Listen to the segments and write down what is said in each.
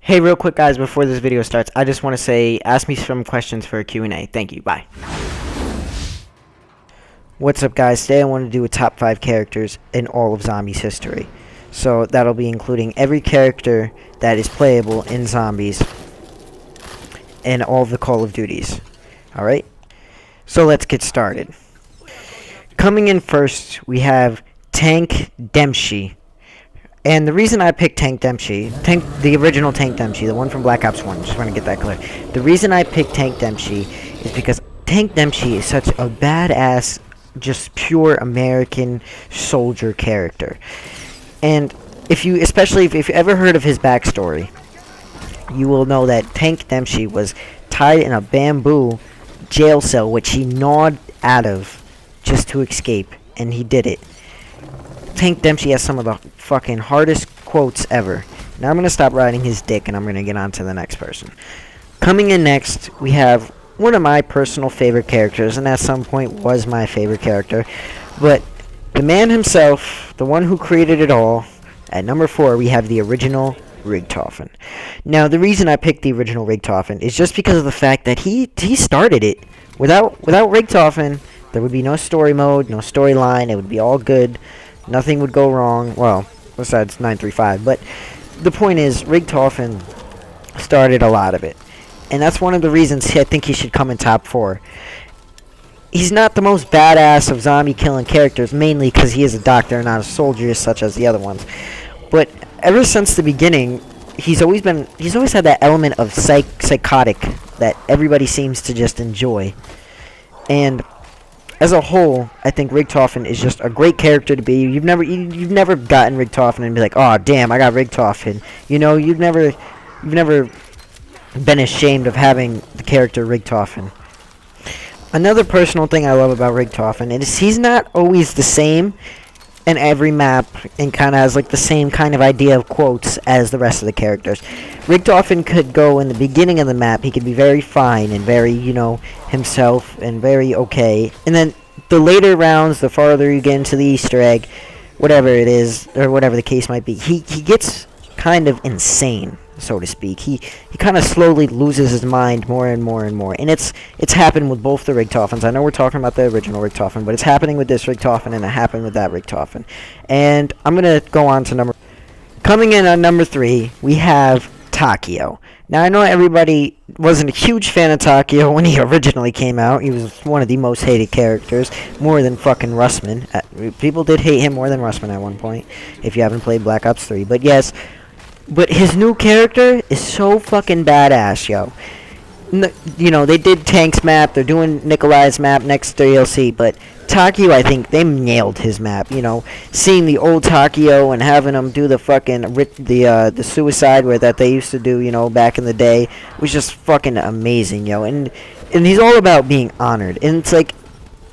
Hey, real quick, guys, before this video starts, I just want to say, ask me some questions for a Q&A. Thank you. Bye. What's up, guys? Today I want to do a top 5 characters in all of Zombies history. So that'll be including every character that is playable in Zombies and all of the Call of Duties. Alright? So let's get started. Coming in first, we have Tank Dempsey. And the reason I picked Tank Dempsey, the original Tank Dempsey, the one from Black Ops 1, just want to get that clear. The reason I picked Tank Dempsey is because Tank Dempsey is such a badass, just pure American soldier character. And especially if you've ever heard of his backstory, you will know that Tank Dempsey was tied in a bamboo jail cell, which he gnawed out of just to escape, and he did it. Tank Dempsey has some of the fucking hardest quotes ever. Now I'm going to stop riding his dick and I'm going to get on to the next person. Coming in next, we have one of my personal favorite characters, and at some point was my favorite character. But the man himself, the one who created it all, at number 4 we have the original Richtofen. Now the reason I picked the original Richtofen is just because of the fact that he started it. Without Richtofen, there would be no story mode, no storyline, it would be all good. Nothing would go wrong, well, besides 935, but the point is, Richtofen started a lot of it, and that's one of the reasons I think he should come in top 4. He's not the most badass of zombie-killing characters, mainly because he is a doctor and not a soldier, such as the other ones, but ever since the beginning, he's always had that element of psychotic that everybody seems to just enjoy, and as a whole, I think Richtofen is just a great character to be. You've never gotten Richtofen and be like, oh damn, I got Richtofen. You know, you've never been ashamed of having the character Richtofen. Another personal thing I love about Richtofen is he's not always the same in every map and kind of has like the same kind of idea of quotes as the rest of the characters. Richtofen could go in the beginning of the map, he could be very fine and very, himself and very okay. And then the later rounds, the farther you get into the Easter egg, whatever it is, or whatever the case might be, he gets kind of insane, so to speak. He kind of slowly loses his mind more and more and more. And it's happened with both the Richtofens. I know we're talking about the original Richtofen, but it's happening with this Richtofen and it happened with that Richtofen. And I'm going to go on to coming in on number 3, we have Takeo. Now I know everybody wasn't a huge fan of Takeo when he originally came out. He was one of the most hated characters, more than fucking Russman. People did hate him more than Russman at one point, if you haven't played Black Ops 3. But yes, but his new character is so fucking badass, yo. They did Tank's map, they're doing Nikolai's map next DLC, but Takeo, I think, they nailed his map, Seeing the old Takeo and having him do the fucking, the suicide that they used to do, back in the day, was just fucking amazing, yo. And he's all about being honored. And it's like,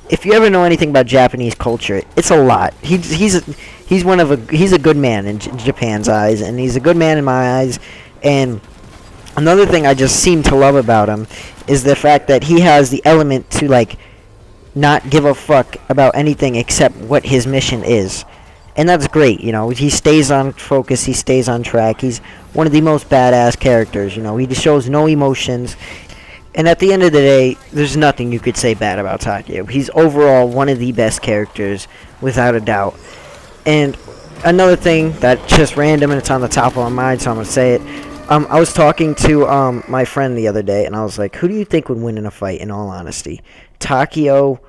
if you ever know anything about Japanese culture, it's a lot. He's a good man in Japan's eyes, and he's a good man in my eyes. And another thing I just seem to love about him is the fact that he has the element to not give a fuck about anything except what his mission is. And that's great, he stays on focus, he stays on track, he's one of the most badass characters, he just shows no emotions. And at the end of the day, there's nothing you could say bad about Takeo. He's overall one of the best characters, without a doubt. And another thing that's just random and it's on the top of my mind, so I'm going to say it. I was talking to my friend the other day, and I was like, who do you think would win in a fight, in all honesty? Takeo,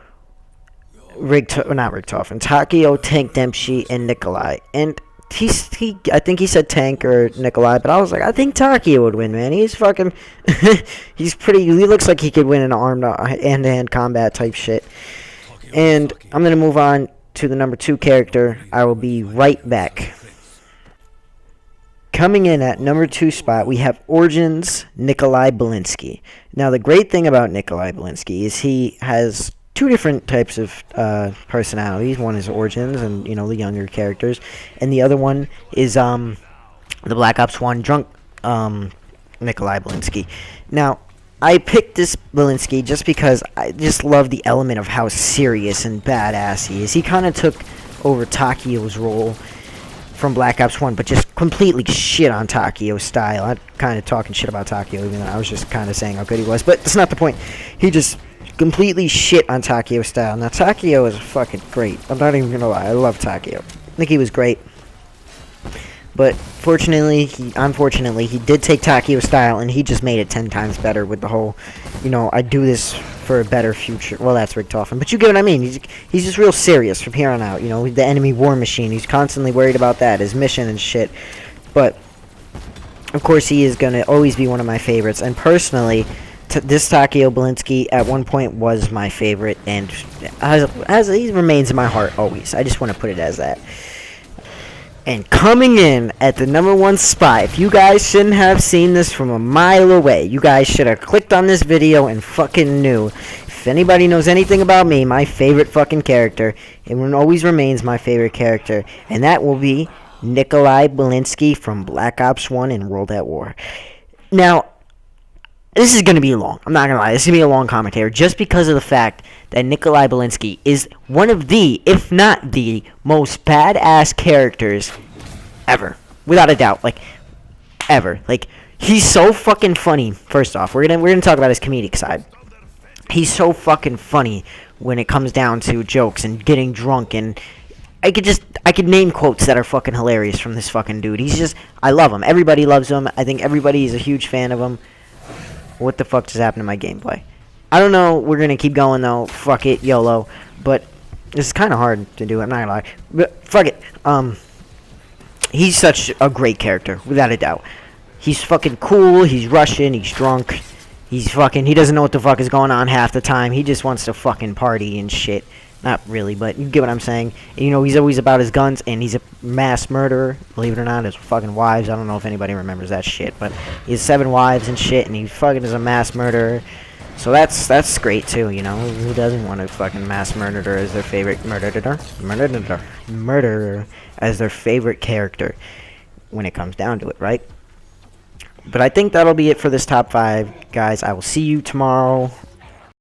Takeo, Tank Dempsey, and Nikolai. And I think he said Tank or Nikolai, but I was like, I think Takeo would win, man. He's fucking, he looks like he could win an armed hand-to-hand combat type shit. And I'm going to move on to the number 2 character. I will be right back. Coming in at number 2 spot, we have Origins Nikolai Belinsky. Now, the great thing about Nikolai Belinsky is he has 2 different types of personalities. One is Origins and, the younger characters. And the other one is the Black Ops 1 drunk Nikolai Belinsky. Now, I picked this Belinsky just because I just love the element of how serious and badass he is. He kind of took over Takeo's role from Black Ops 1, but just completely shit on Takio's style. I'm kind of talking shit about Takio, even though I was just kind of saying how good he was, but that's not the point. He just completely shit on Takio's style. Now, Takio is fucking great. I'm not even gonna lie. I love Takio. I think he was great. But unfortunately, he did take Takio's style, and he just made it 10 times better with the whole, I do this for a better future. Well, that's Richtofen, but you get what I mean. He's just real serious from here on out. The enemy war machine. He's constantly worried about that, his mission and shit. But, of course, he is going to always be one of my favorites. And personally, this Takio Belinsky at one point was my favorite, and he remains in my heart always. I just want to put it as that. And coming in at the #1 spot, if you guys shouldn't have seen this from a mile away, you guys should have clicked on this video and fucking knew. If anybody knows anything about me, my favorite fucking character, it always remains my favorite character, and that will be Nikolai Belinsky from Black Ops 1 and World at War. Now, this is going to be long. I'm not going to lie. This is going to be a long commentary just because of the fact that Nikolai Belinsky is one of the, if not the, most badass characters ever. Without a doubt. Ever. He's so fucking funny. First off, we're gonna talk about his comedic side. He's so fucking funny when it comes down to jokes and getting drunk, and I could name quotes that are fucking hilarious from this fucking dude. I love him. Everybody loves him. I think everybody is a huge fan of him. What the fuck just happened to my gameplay? I don't know. We're going to keep going, though. Fuck it. YOLO. But this is kind of hard to do. I'm not going to lie. But fuck it. He's such a great character, without a doubt. He's fucking cool. He's Russian. He's drunk. He doesn't know what the fuck is going on half the time. He just wants to fucking party and shit. Not really, but you get what I'm saying. And, he's always about his guns, and he's a mass murderer. Believe it or not, his fucking wives. I don't know if anybody remembers that shit, but he has 7 wives and shit, and he fucking is a mass murderer. So that's great too, Who doesn't want to fucking mass murderer as their favorite murderer as their favorite character when it comes down to it, right? But I think that'll be it for this top 5, guys. I will see you tomorrow